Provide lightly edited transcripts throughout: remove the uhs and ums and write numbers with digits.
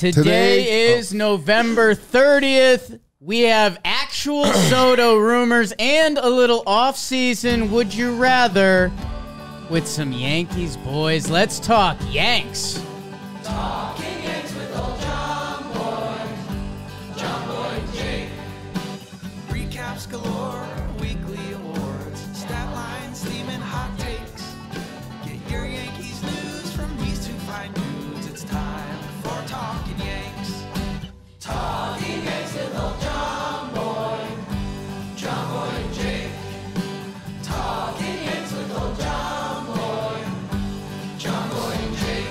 Today is November 30th. We have actual Soto rumors and a little off-season Would You Rather with some Yankees boys. Let's talk Yanks. Talking Yanks with old John Boy and Jake. Recaps galore, weekly awards, stat lines, steam and hot takes. Get your Yankees news from these two fine dudes. It's time for Talking Yanks. Talking Yanks with old John Boy and Jake. Talking Yanks with old John Boy and Jake.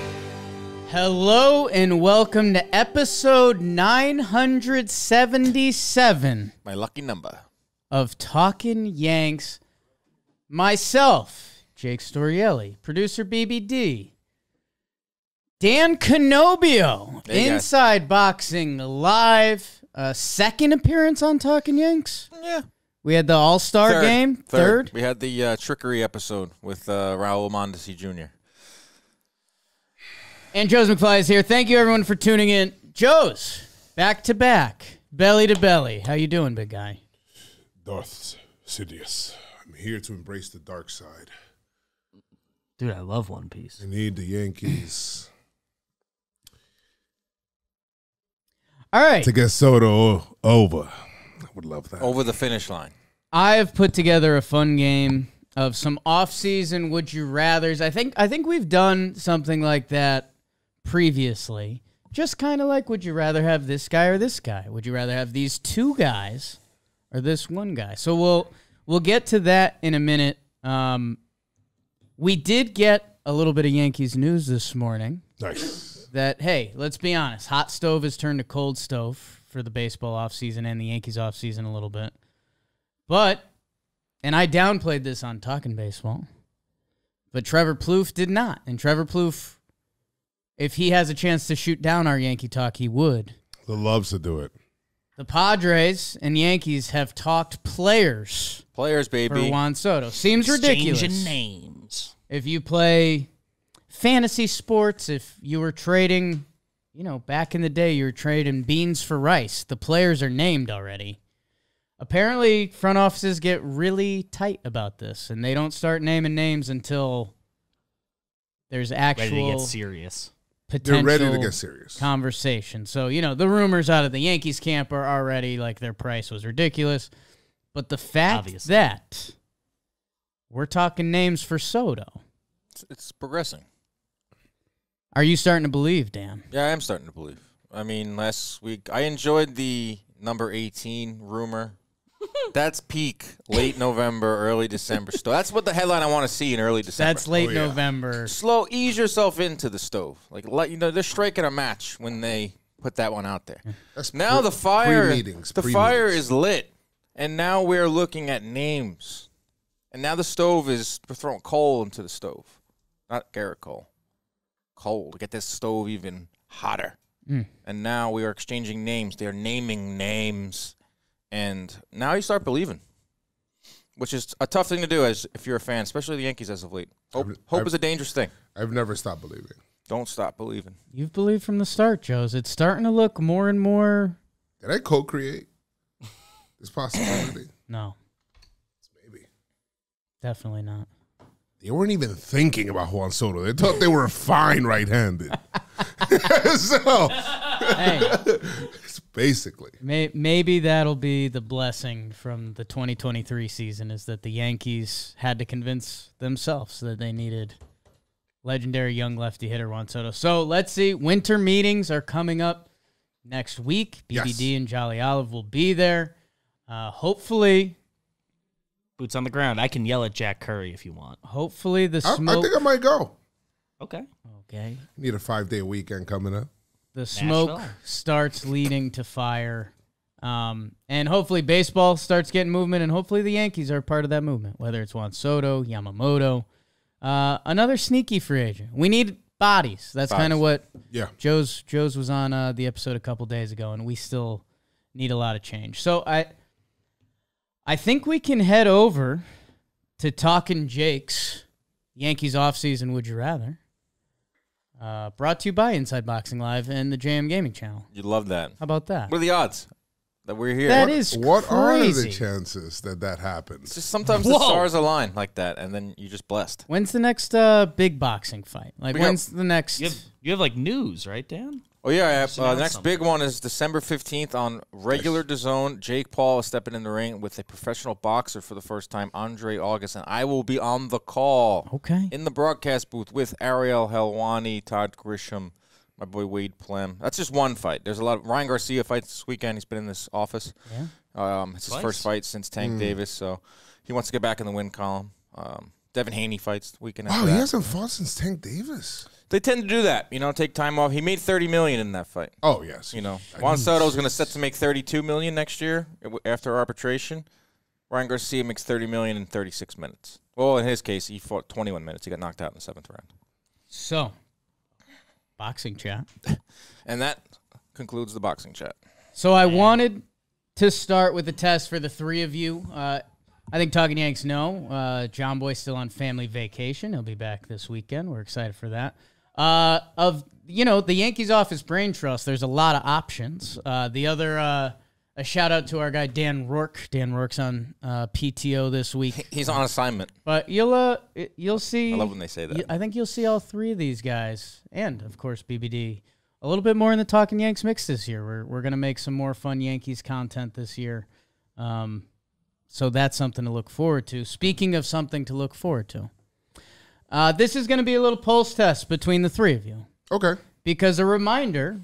Hello and welcome to episode 977 My lucky number. of Talkin' Yanks. Myself, Jake Storielli, producer BBD, Dan Canobio, Hey, guys. Inside Boxing Live, second appearance on Talkin' Yanks. Yeah. We had the All-Star game, third. We had the trickery episode with Raul Mondesi Jr. And Joe's McFly is here. Thank you, everyone, for tuning in. Joe's, back to back, belly to belly. How you doing, big guy? Darth Sidious. I'm here to embrace the dark side. Dude, I love One Piece. I need the Yankees All right. to get Soto over. I would love that. Over the finish line. I have put together a fun game of some off-season Would You Rathers. I think we've done something like that previously. Just kind of like, would you rather have this guy or this guy? Would you rather have these two guys or this one guy? So we'll get to that in a minute. We did get a little bit of Yankees news this morning. Nice. That, hey, let's be honest, hot stove has turned to cold stove for the baseball offseason and the Yankees offseason a little bit. But, and I downplayed this on Talkin' Baseball, but Trevor Plouffe did not. And Trevor Plouffe, if he has a chance to shoot down our Yankee talk, he would. The loves to do it. The Padres and Yankees have talked players Players, for baby. Juan Soto. Seems ridiculous. Exchanging names. If you play fantasy sports, if you were trading, back in the day, you were trading beans for rice. The players are named already. Apparently, front offices get really tight about this, and they don't start naming names until there's actual Ready to get serious. potential They're ready to get serious. conversation. So, the rumors out of the Yankees camp are already like their price was ridiculous. But the fact Obviously. that we're talking names for Soto, It's progressing. are you starting to believe, Dan? Yeah, I am starting to believe. I mean, last week, I enjoyed the number 18 rumor. That's peak late November, early December. That's what the headline I want to see in early December. That's late Oh, yeah. November. Ease yourself into the stove. They're striking a match when they put that one out there. That's Now the fire pre-meetings, fire pre-meetings. is lit, and now we're looking at names. And now the stove we're throwing coal into the stove. Not Garrett Cole. Coal to get this stove even hotter. And now we are exchanging names. They are naming names. And now you start believing, which is a tough thing to do if you're a fan, especially the Yankees as of late. Hope is a dangerous thing. I've never stopped believing. Don't stop believing. You've believed from the start, Joes. It's starting to look more and more. Did I co-create this possibility? No, Maybe. definitely not. They weren't even thinking about Juan Soto. They thought they were fine right-handed. So, Hey, it's basically. maybe that'll be the blessing from the 2023 season is that the Yankees had to convince themselves that they needed legendary young lefty hitter Juan Soto. So let's see. Winter meetings are coming up next week. BBD Yes. and Jolly Olive will be there. Hopefully Boots on the ground. I can yell at Jack Curry if you want. the I smoke. think I might go. Okay. Okay. Need a 5-day weekend coming up. The smoke Nashville. starts leading to fire. And hopefully baseball starts getting movement, and hopefully the Yankees are part of that movement, whether it's Juan Soto, Yamamoto, another sneaky free agent. We need bodies. That's kind of what Yeah. Joe's was on the episode a couple days ago, and we still need a lot of change. So I think we can head over to Talkin' Jake's Yankees offseason Would You Rather. Brought to you by Inside Boxing Live and the JM Gaming Channel. You love that. How about that? What are the odds that we're here? That is What are crazy. the chances that happens? It's just sometimes the stars align like that, and then you're just blessed. When's the next big boxing fight? Like, when's the next? You have like news, right, Dan? Oh, yeah. I have, Announce the next something. big one is December 15th on regular DAZN. Jake Paul is stepping in the ring with a professional boxer for the first time, Andre August, and I will be on the call. Okay. In the broadcast booth with Ariel Helwani, Todd Grisham, my boy Wade Plem. That's just one fight. There's a lot of Ryan Garcia fights this weekend. He's been in this office. Yeah. It's his first fight since Tank Davis, so he wants to get back in the win column. Devin Haney fights the weekend after Wow, that. he hasn't fought since Tank Davis. They tend to do that, take time off. He made $30 million in that fight. Oh, yes. Juan Soto's going to set to make $32 million next year after arbitration. Ryan Garcia makes $30 million in 36 minutes. Well, in his case, he fought 21 minutes. He got knocked out in the 7th round. So, boxing chat. And that concludes the boxing chat. So I wanted to start with a test for the three of you. I think Talkin' Yanks know. John Boy's still on family vacation. He'll be back this weekend. We're excited for that. The Yankees office brain trust, there's a lot of options. A shout out to our guy Dan Rourke. Dan Rourke's on PTO this week. He's on assignment. But you'll see. I love when they say that. I think you'll see all three of these guys, and of course BBD, a little bit more in the Talkin' Yanks mix this year. We're gonna make some more fun Yankees content this year. So that's something to look forward to. Speaking of something to look forward to, this is going to be a little pulse test between the three of you. Okay. Because a reminder,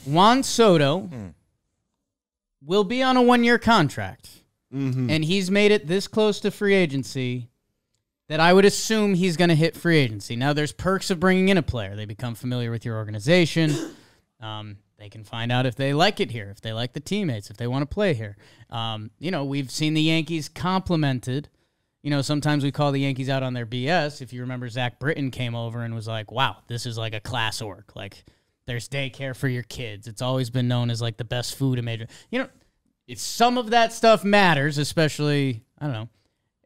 Juan Soto will be on a 1-year contract. And he's made it this close to free agency that I would assume he's going to hit free agency. Now, there's perks of bringing in a player. They become familiar with your organization. They can find out if they like it here, if they like the teammates, if they want to play here. We've seen the Yankees complimented. Sometimes we call the Yankees out on their BS. If you remember, Zach Britton came over and was like, wow, this is like a class org. Like, there's daycare for your kids. It's always been known as like the best food in major. Some of that stuff matters, especially, I don't know,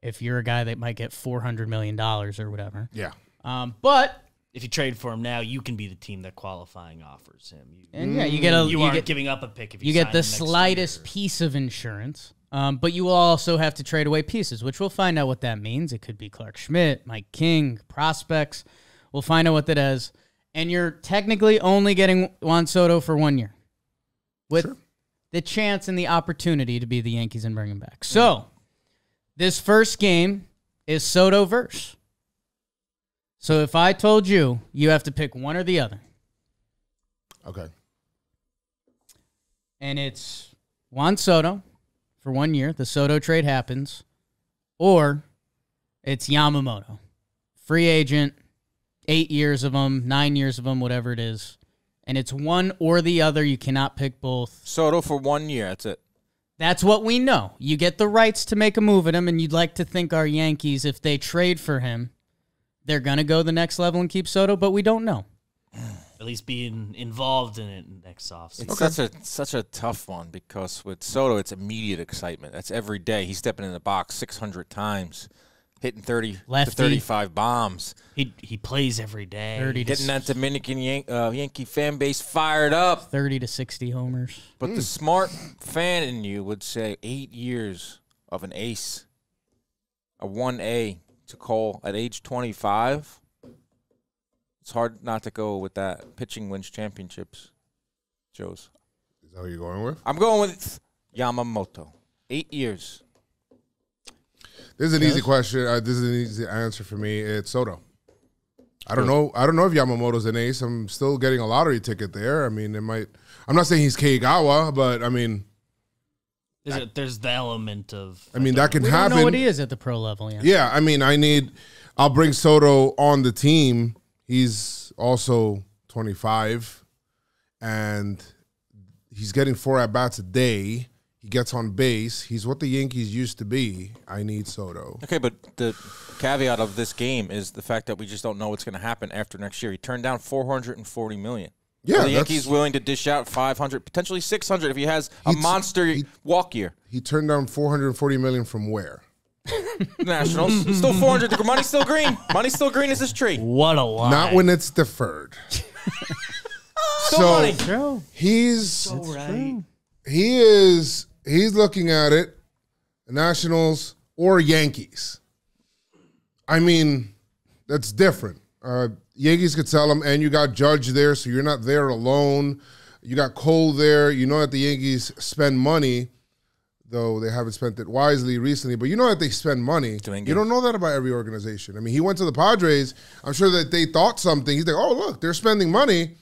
if you're a guy that might get $400 million or whatever. Yeah. But If you trade for him now, you can be the team that qualifying offers him. You aren't giving up a pick if you get sign the him next slightest year. piece of insurance. But you will also have to trade away pieces, which we'll find out what that means. It could be Clark Schmidt, Mike King, prospects. We'll find out what that is. And you're technically only getting Juan Soto for 1 year with the chance and the opportunity to be the Yankees and bring him back. So this first game is Soto verse. So if I told you, you have to pick one or the other. Okay. And it's Juan Soto for 1 year. The Soto trade happens. Or it's Yamamoto. Free agent, 8 years of them, 9 years of them, whatever it is. And it's one or the other. You cannot pick both. Soto for 1 year. That's it. That's what we know. You get the rights to make a move at him, and you'd like to think our Yankees, if they trade for him, they're going to go the next level and keep Soto, but we don't know. At least being involved in it next offseason. It's such a tough one because with Soto, it's immediate excitement. That's every day. He's stepping in the box 600 times, hitting 30 Lefty. to 35 bombs. He plays every day. 30 to Getting that Dominican Yankee fan base fired up. 30 to 60 homers. But the smart fan in you would say 8 years of an ace, a 1A to Cole at age 25. It's hard not to go with that. Pitching wins championships, Joe's. Is that what you're going with? I'm going with Yamamoto. 8 years. This is an easy question. This is an easy answer for me. It's Soto. I don't know if Yamamoto's an ace. I'm still getting a lottery ticket there. I mean, it might. I'm not saying he's Keigawa, but I mean, There's the element of. that can We happen. don't know what he is at the pro level yet. Yeah, I mean, I'll bring Soto on the team. He's also 25, and he's getting 4 at-bats a day. He gets on base. He's what the Yankees used to be. I need Soto. Okay, but the caveat of this game is the fact that we just don't know what's going to happen after next year. He turned down $440 million. Yeah, Are the Yankees willing to dish out $500, potentially $600 if he has a monster walk year? He turned down $440 million from where? Nationals. Still 400. Money's still green. Money's still green as this tree. What a lie. Not when it's deferred. Still money. True. He's right. he's looking at it, Nationals or Yankees. I mean, that's different. Yankees could sell him, and you got Judge there, so you're not there alone. You got Cole there. You know that the Yankees spend money, though they haven't spent it wisely recently, but you know that they spend money. You don't know that about every organization. I mean, he went to the Padres. I'm sure that they thought something. He's like, oh, look, they're spending money.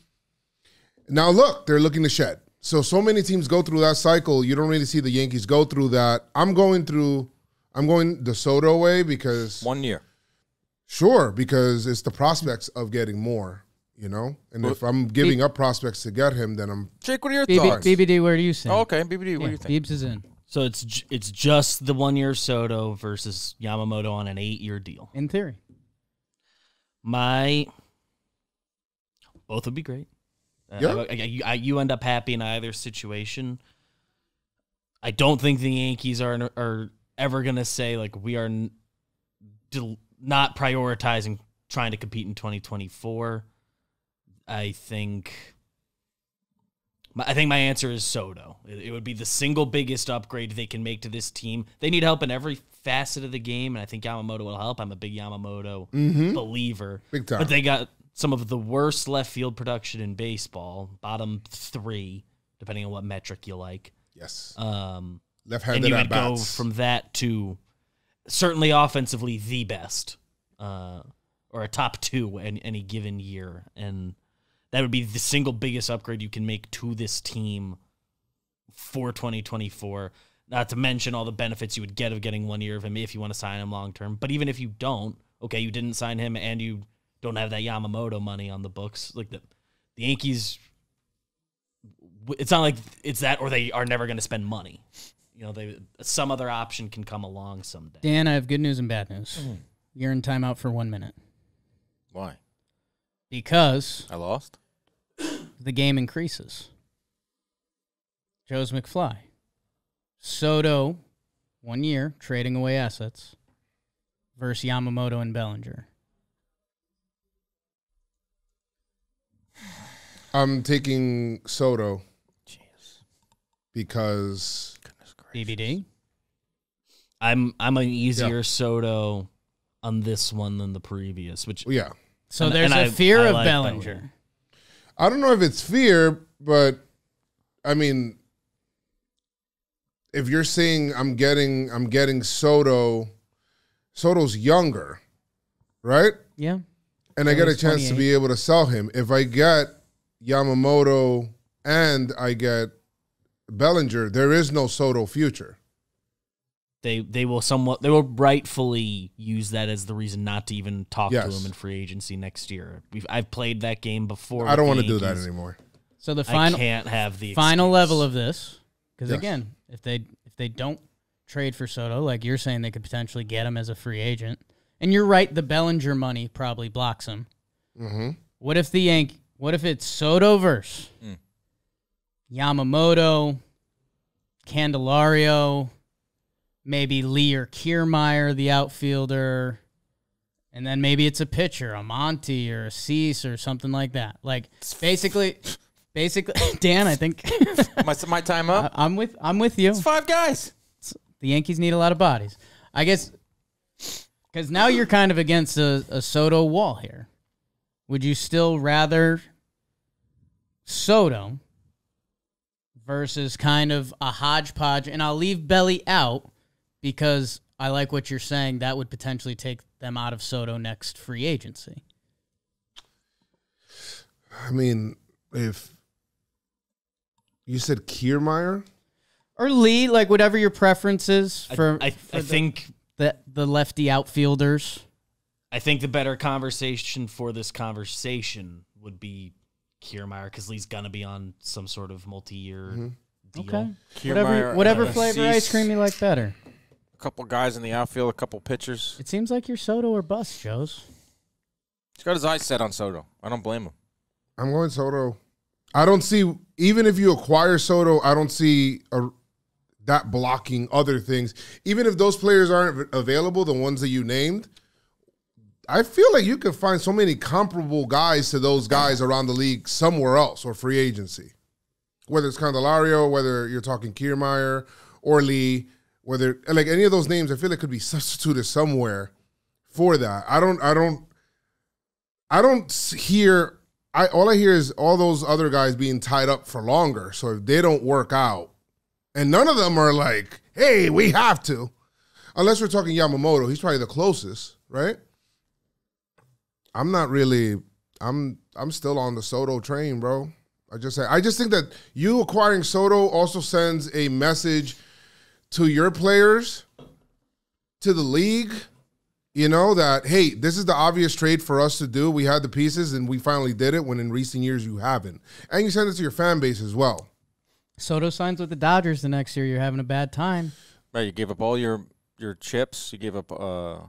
Now, look, they're looking to shed. So many teams go through that cycle. You don't really see the Yankees go through that. I'm going the Soto way because 1 year. Sure, because it's the prospects of getting more, you know? And if I'm giving up prospects to get him, then I'm... Jake, what are your thoughts? BBD, where do you stand? Oh, okay, BBD, what do you think? Biebs is in. So it's just the 1 year Soto versus Yamamoto on an 8-year deal. In theory. Both would be great. You end up happy in either situation. I don't think the Yankees are ever going to say, like, we are not prioritizing trying to compete in 2024. I think my answer is Soto. It would be the single biggest upgrade they can make to this team. They need help in every facet of the game, and I think Yamamoto will help. I'm a big Yamamoto believer. Big time. But they got some of the worst left field production in baseball, bottom 3, depending on what metric you like. Yes. Left-handed and you at would go bats. from that to certainly offensively the best, or a top 2 in any given year. And that would be the single biggest upgrade you can make to this team for 2024. Not to mention all the benefits you would get of getting 1 year of him if you want to sign him long-term. But even if you don't, okay, you didn't sign him and you don't have that Yamamoto money on the books. Like the Yankees, it's not like it's that or they are never going to spend money. You know, some other option can come along someday. Dan, I have good news and bad news. You're in timeout for 1 minute. Why? Because I lost? the game increases. Joe's McFly. Soto, 1 year, trading away assets, versus Yamamoto and Bellinger. I'm taking Soto Jeez. because... BBD? I'm an easier Soto on this one than the previous, which Yeah. So And- there's and a I- fear I of like Bellinger. Bellinger. I don't know if it's fear, but I mean, if you're saying I'm getting Soto's younger, right? Yeah. And I get a he's chance to 28. be able to sell him. If I get Yamamoto and I get Bellinger, there is no Soto future. They will rightfully use that as the reason not to even talk to him in free agency next year. I've played that game before. I don't with want the to do that Yankees. anymore. So the I final can't have the final excuse. level of this, because Yes. again, if they don't trade for Soto, like you're saying, they could potentially get him as a free agent. And you're right, the Bellinger money probably blocks him. Mm-hmm. What if it's Soto versus Yamamoto, Candelario, maybe Lee or Kiermaier, the outfielder, and then maybe it's a pitcher, a Monty or a Cease or something like that. Like basically, Dan, I think My time up? I'm with you. It's 5 guys. The Yankees need a lot of bodies, I guess, because now you're kind of against a Soto wall here. Would you still rather Soto versus kind of a hodgepodge? And I'll leave Belly out because I like what you're saying. That would potentially take them out of Soto next free agency. I mean, if you said Kiermaier, Or Lee, like whatever your preference is for I think the lefty outfielders. I think the better conversation for this conversation would be Kiermaier because Lee's gonna be on some sort of multi-year deal. Okay. Kiermaier, Whatever uh, flavor Cease. ice cream you like better. A couple guys in the outfield, a couple pitchers. It seems like you're Soto or bust, Joe's. He's got his eyes set on Soto. I don't blame him. I'm going Soto. I don't see, even if you acquire Soto, I don't see that blocking other things. Even if those players aren't available, the ones that you named, I feel like you can find so many comparable guys to those guys around the league somewhere else or free agency. Whether it's Candelario, whether you're talking Kiermaier or Lee, whether like any of those names, I feel like could be substituted somewhere for that. I don't hear. All I hear is all those other guys being tied up for longer. So if they don't work out, and none of them are like, hey, we have to, unless we're talking Yamamoto, he's probably the closest, right? I'm not really. I'm still on the Soto train, bro. I just think that you acquiring Soto also sends a message to your players, to the league, you know, that, hey, this is the obvious trade for us to do. We had the pieces, and we finally did it, when in recent years you haven't. And you send it to your fan base as well. Soto signs with the Dodgers the next year. You're having a bad time. Right, you gave up all your chips. You gave up a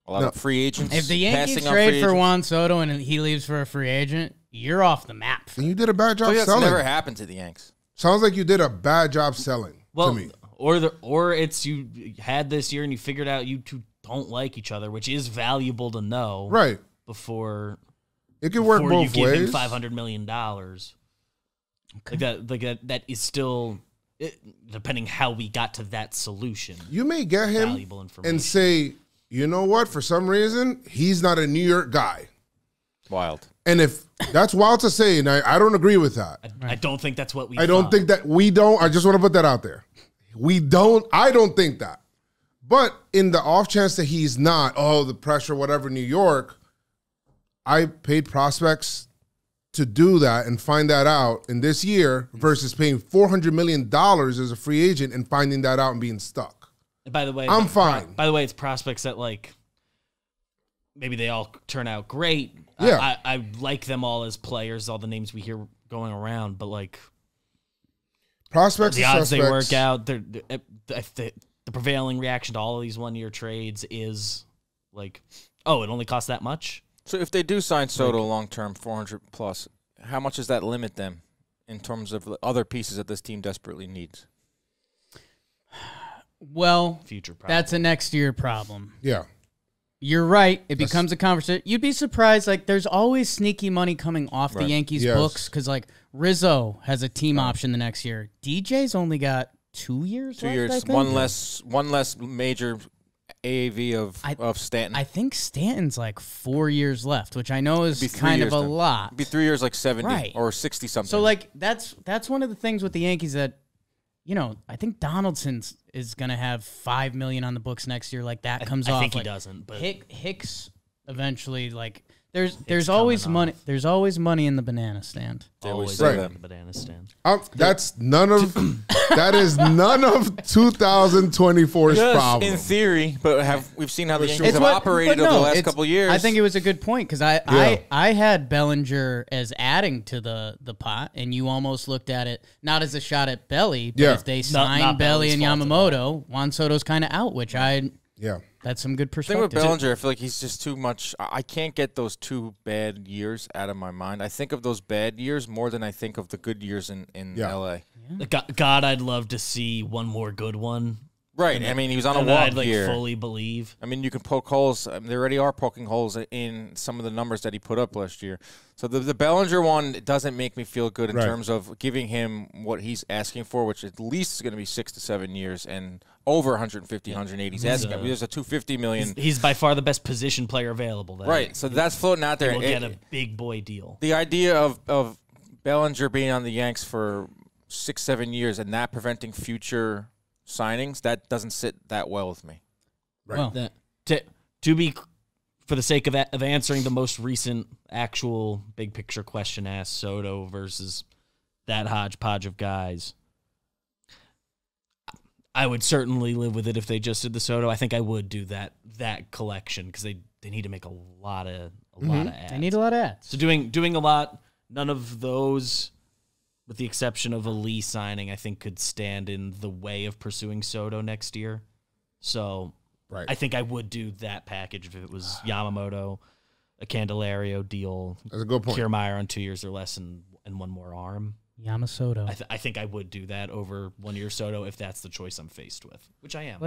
lot of free agents. If the Yankees passing on trade free for agents. Juan Soto and he leaves for a free agent, you're off the map. And you did a bad job That's selling. never happened to the Yanks. Sounds like you did a bad job selling to me. Or it's you had this year and you figured out you two don't like each other, which is valuable to know. Right. Before it could work both you ways. give him $500 million. Like that is still, depending how we got to that solution. You may get him valuable information. and say, you know what, for some reason, he's not a New York guy. Wild. And if that's wild to say, and I don't agree with that. I don't think that's what we I don't think that we don't. I just want to put that out there. I don't think that. But in the off chance that he's not, the pressure, whatever, New York, I paid prospects to do that and find that out in this year versus paying $400 million as a free agent and finding that out and being stuck. By the way, I'm fine. By the way, it's prospects that, like, maybe they all turn out great. Yeah. I like them all as players, all the names we hear going around, but, like, Prospects the and odds they suspects. work out, the prevailing reaction to all of these one-year trades is, like, oh, it only costs that much? So if they do sign Soto long-term, 400 plus, how much does that limit them in terms of the other pieces that this team desperately needs? Well, Future problem. that's a next year problem. Yeah. You're right. It becomes a conversation. You'd be surprised. Like, there's always sneaky money coming off the Yankees Yes. books because, like, Rizzo has a team option the next year. DJ's only got 2 years. 2 left, years, I think. one less major AAV of Stanton. I think Stanton's like 4 years left, which I know is It'd be 3 kind of years a then. lot. It'd be 3 years, like 70 Right. or 60 something. So, like, that's one of the things with the Yankees that, you know, I think Donaldson's is gonna have $5 million on the books next year. Like, that comes off. I think he like, doesn't, but Hicks eventually, like, there's always money. off. There's always money in the banana stand. They always always say in that. the banana stand. That's none of that is none of 2024's Yes, problem. in theory, but we've seen how the Yankees It's have operated over the last couple of years. I think it was a good point because I had Bellinger as adding to the pot, and you almost looked at it not as a shot at Belly, but if they sign not Belly Belly's and fault Yamamoto, Juan Soto's kind of out, which that's some good The thing with perspective. Bellinger, I feel like he's just too much. I can't get those 2 bad years out of my mind. I think of those bad years more than I think of the good years in LA. God, I'd love to see one more good one. Right. I mean, he was on a And then walk I'd like here. fully believe. I mean, you can poke holes. I mean, they already are poking holes in some of the numbers that he put up last year. So the Bellinger one doesn't make me feel good in terms of giving him what he's asking for, which at least is going to be 6 to 7 years and over 150, 180. He's asking. There's a $250 million. He's by far the best position player available. Then. Right. So that's floating out there. We'll get a big boy deal. The idea of Bellinger being on the Yanks for 6, 7 years and not preventing future signings, that doesn't sit that well with me. Right. Well, To be, for the sake of answering the most recent actual big picture question asked, Soto versus that hodgepodge of guys, I would certainly live with it if they just did the Soto. I think I would do that collection because they need to make a lot of ads. they need a lot of ads. So doing a lot. None of those, with the exception of a Lee signing, I think could stand in the way of pursuing Soto next year. So I think I would do that package if it was Yamamoto, a Candelario deal. That's a good point. Kiermaier on 2 years or less and one more arm. Yamamoto. I think I would do that over one-year Soto if that's the choice I'm faced with, which I am.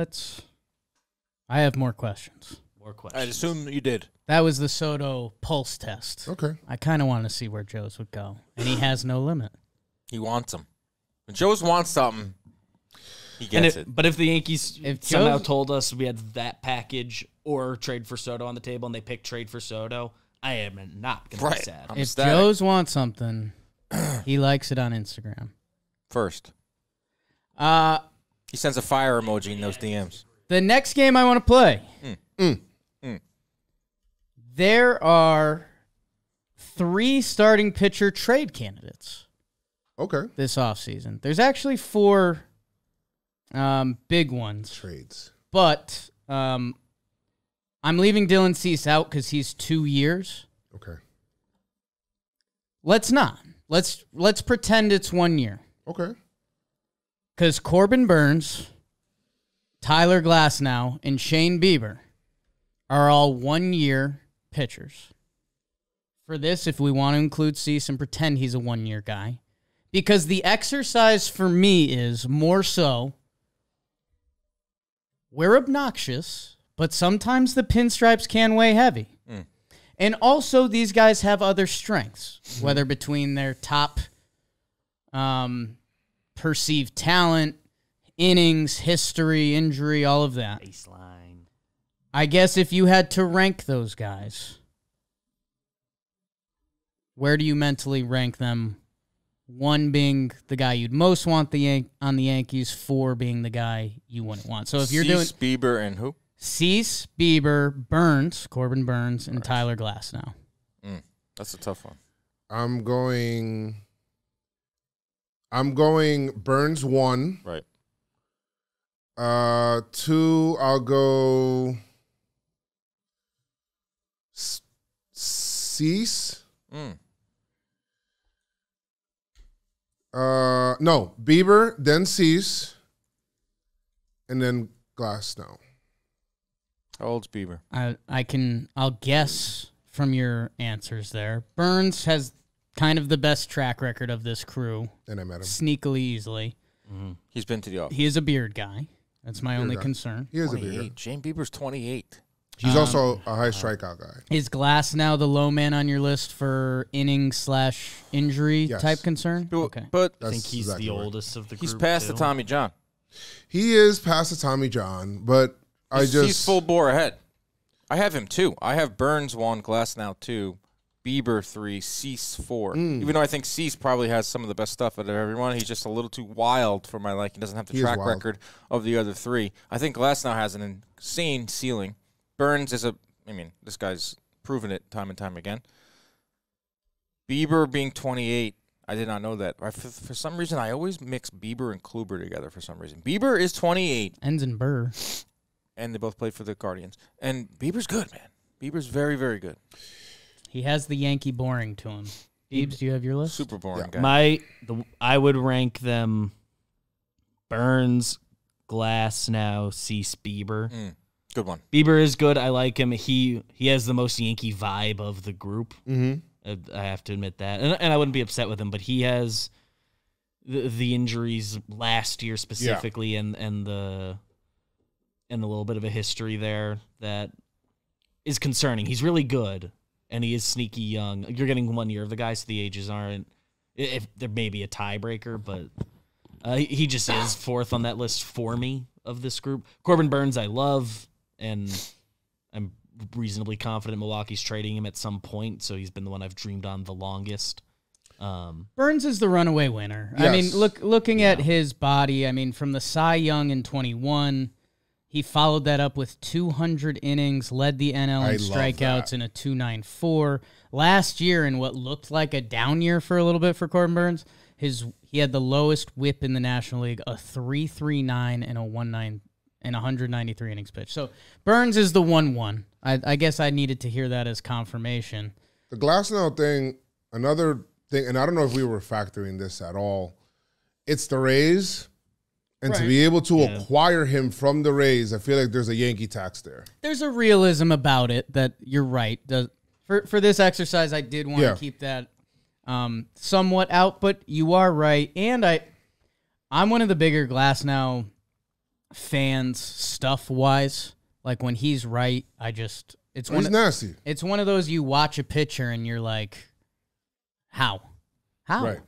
I have more questions. More questions. I assume you did. That was the Soto pulse test. Okay. I kind of want to see where Joe's would go, and he has no limit. He wants them. When Joe's wants something, he gets it. But if the Yankees somehow Joe's- told us we had that package or trade for Soto on the table and they picked trade for Soto, I am not going to be sad. I'm If ecstatic. Joe's wants something, he likes it on Instagram. First, Uh, he sends a fire emoji in those DMs. the next game I want to play. There are 3 starting pitcher trade candidates Okay. this offseason. There's actually 4 big ones, Trades. but I'm leaving Dylan Cease out because he's 2 years. Okay. Let's not. Let's pretend it's 1 year. Okay. Because Corbin Burns, Tyler Glasnow, and Shane Bieber are all 1 year pitchers. For this, if we want to include Cease and pretend he's a 1 year guy, because the exercise for me is more so we're obnoxious, but sometimes the pinstripes can weigh heavy. And also, these guys have other strengths, whether between their top perceived talent, innings, history, injury, all of that. Baseline. I guess if you had to rank those guys, where do you mentally rank them? 1 being the guy you'd most want on the Yankees, 4 being the guy you wouldn't want. So if you're doing Cease, Bieber, and who? Cease, Bieber, Burns, Corbin Burns, and Tyler Glasnow. That's a tough one. I'm going Burns 1. Right. 2, I'll go Cease. No, Bieber, then Cease, and then Glasnow. How old's Bieber? I'll guess from your answers there. Burns has kind of the best track record of this crew, And I met him. sneakily easily. He's been to the office. He is a beard guy. That's my only guy. concern. He is a 28. beater. Shane Bieber's 28. He's also a high strikeout guy. Is Glasnow the low man on your list for inning/injury Yes. type concern? But, Okay. but I think he's exactly the right. oldest of the group. he's past the too. Tommy John. He is past the Tommy John, but He's full bore ahead. I have him 2. I have Burns 1, Glasnow 2, Bieber 3, Cease 4. Even though I think Cease probably has some of the best stuff out of everyone, he's just a little too wild for my liking. He doesn't have the He is track wild. record of the other 3. I think Glasnow has an insane ceiling. Burns is this guy's proven it time and time again. Bieber being 28, I did not know that. For some reason, I always mix Bieber and Kluber together for some reason. Bieber is 28, Ends in Burr. and they both played for the Guardians. And Bieber's good, man. Bieber's very, very good. He has the Yankee boring to him. Beebs, do you have your list? Super boring guy. I would rank them Burns, Glasnow, Cease, Bieber. Good one. Bieber is good. I like him. He has the most Yankee vibe of the group. Mm-hmm. I have to admit that, and I wouldn't be upset with him. But he has the injuries last year specifically, and the little bit of a history there that is concerning. He's really good, and he is sneaky young. You're getting 1 year of the guy, so the ages aren't. If there may be a tiebreaker, but he just is 4th on that list for me of this group. Corbin Burns, I love, and I'm reasonably confident Milwaukee's trading him at some point, so he's been the one I've dreamed on the longest. Burns is the runaway winner. I Yes. mean, looking at his body, I mean, from the Cy Young in 21, he followed that up with 200 innings, led the NL I in love strikeouts that. in a 2.94. Last year, in what looked like a down year for a little bit for Corbin Burns, he had the lowest WHIP in the National League, a 3.39 and a 1.9 and 193 innings pitched. So Burns is the 1-1. I guess I needed to hear that as confirmation. The Glasnow thing, another thing, and I don't know if we were factoring this at all. It's the Rays, and to Right. be able to acquire him from the Rays, I feel like there's a Yankee tax there. There's a realism about it that you're right. For this exercise, I did want Yeah. to keep that somewhat out, but you are right. And I'm one of the bigger Glasnow fans stuff-wise. Like, when he's right, He's nasty. It's one of those you watch a pitcher and you're like, how? Right.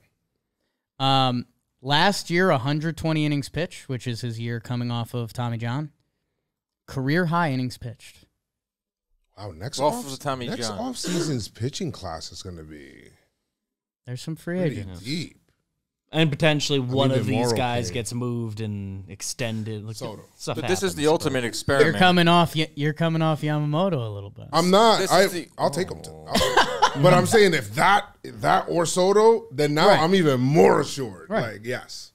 Last year, 120 innings pitched, which is his year coming off of Tommy John. Career high innings pitched. Wow, next John. off-season's pitching class is going to be There's some free pretty agents. deep. And potentially one even of these more guys okay. gets moved and extended. Like, Soto. stuff But this is the happens, ultimate You're experiment. coming off Yamamoto a little bit. I'm not. This is I'll take him. But I'm saying if that or Soto, then now Right. I'm even more assured. Right. Like, yes.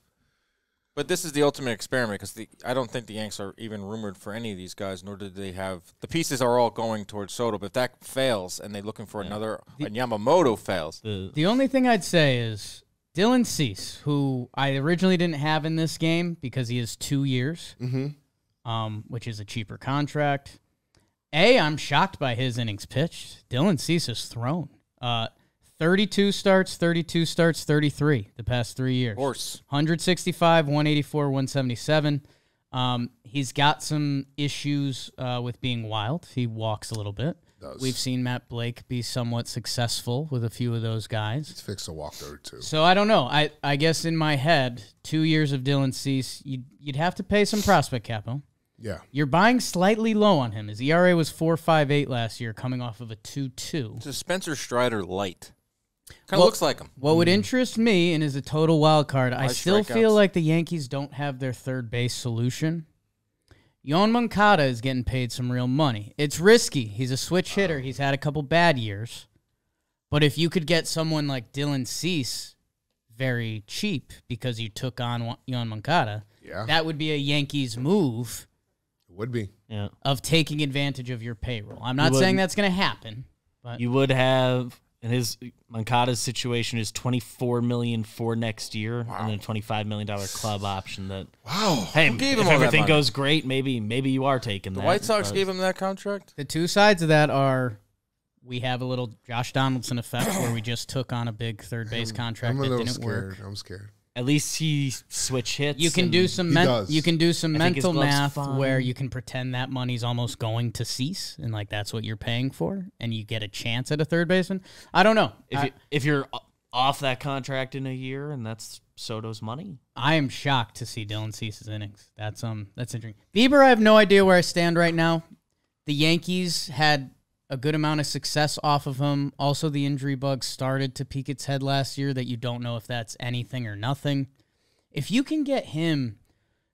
But this is the ultimate experiment because I don't think the Yanks are even rumored for any of these guys, nor did they have – the pieces are all going towards Soto. But if that fails and they're looking for another – and Yamamoto fails. The only thing I'd say is Dylan Cease, who I originally didn't have in this game because he has 2 years, which is a cheaper contract. I'm shocked by his innings pitched. Dylan Cease has thrown 32 starts, 33 the past 3 years. Horse. 165, 184, 177. He's got some issues with being wild. He walks a little bit. Does. We've seen Matt Blake be somewhat successful with a few of those guys. He's fixed a walk there, too. So I don't know. I guess in my head, 2 years of Dylan Cease, you'd have to pay some prospect capital. Yeah. You're buying slightly low on him. His ERA was 4.58 last year, coming off of a 2.2. It's a Spencer Strider light. Kind of looks like him. What would interest me, and is a total wild card, I still feel strikeouts. like the Yankees don't have their third base solution. Yoan Moncada is getting paid some real money. It's risky. He's a switch hitter. He's had a couple bad years. But if you could get someone like Dylan Cease very cheap because you took on Yoan Moncada, Yeah. that would be a Yankees move It would be. Yeah. of taking advantage of your payroll. I'm not You saying would- that's going to happen. But You would have, in his Moncada's situation, is $24 million for next year, and then a $25 million club option. That Wow. hey, gave if him all that everything money? goes great, maybe you are taking The that. White Sox but- gave him that contract? the two sides of that are we have a little Josh Donaldson effect where we just took on a big third base contract I'm a that little didn't scared. work. I'm scared. At least he switch hits. You can and do some He does. you can do some I think his mental glove's math fine. where you can pretend that money's almost going to cease and like that's what you're paying for and you get a chance at a third baseman. I don't know. If you're off that contract in a year and that's Soto's money. I am shocked to see Dylan Cease's innings. That's interesting. Bieber, I have no idea where I stand right now. The Yankees had a good amount of success off of him. Also, the injury bug started to peek its head last year that you don't know if that's anything or nothing. If you can get him,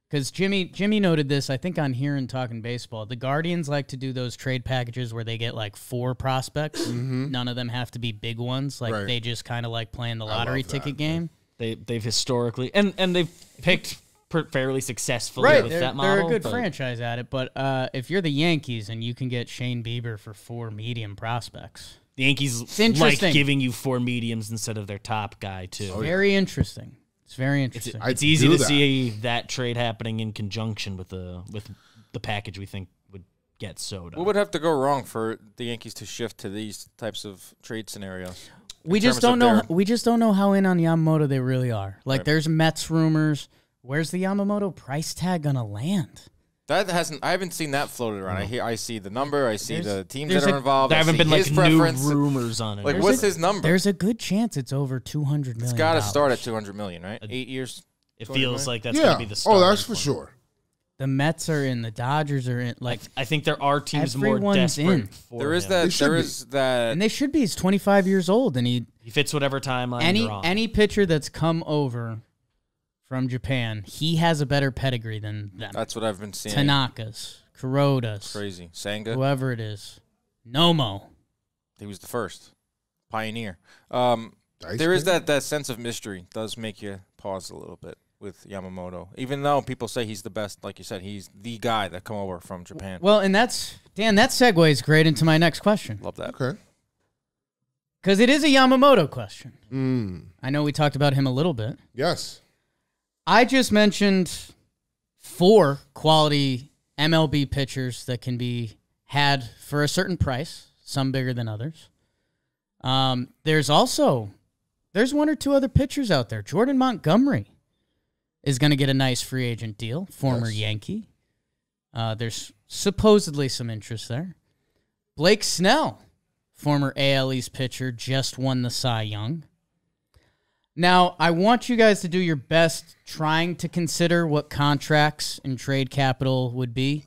because Jimmy noted this, I think on Here and Talking Baseball, the Guardians like to do those trade packages where they get like 4 prospects. None of them have to be big ones. Like Right. they just kind of like playing the lottery love that. ticket game. They've historically and they've picked fairly successfully Right, with they're, that model. they're a good but franchise at it, but if you're the Yankees and you can get Shane Bieber for 4 medium prospects, The Yankees like interesting. giving you 4 mediums instead of their top guy too. very interesting. It's very interesting. It's easy do to that. see that trade happening in conjunction with the package we think would get Soto. What would have to go wrong for the Yankees to shift to these types of trade scenarios? we in just terms don't of know. their- We just don't know how in on Yamamoto they really are. Like, there's Mets rumors. Where's the Yamamoto price tag gonna land? That hasn't. I haven't seen that floated around. I see the number. I see the teams there's that are a- involved. there I haven't see been like his new preference. rumors on it. Like, There's what's a- his number? There's a good chance it's over $200 million. It's got to start at $200 million, right? 8 years. It feels like that's Yeah. going to be the start. That's for sure. The Mets are in. The Dodgers are in. Like, I think there are teams more Everyone's desperate in. for There is him. that. should There be. is that. and they should be. He's 25 years old, and he He fits whatever timeline you're on. any pitcher that's come over from Japan, he has a better pedigree than them. That's what I've been seeing. Tanakas, Kurodas, Crazy. Senga. whoever it is. Nomo. He was the first pioneer. Dice There is pick? that sense of mystery. Does make you pause a little bit with Yamamoto, even though people say he's the best. Like you said, he's the guy that come over from Japan. Well, and Dan, that segues great into my next question. Love that. Okay. Because it is a Yamamoto question. Mm. I know we talked about him a little bit. Yes. I just mentioned 4 quality MLB pitchers that can be had for a certain price, some bigger than others. There's also there's one or two other pitchers out there. Jordan Montgomery is going to get a nice free agent deal, former Yankee. There's supposedly some interest there. Blake Snell, former AL East pitcher, just won the Cy Young. Now, I want you guys to do your best trying to consider what contracts and trade capital would be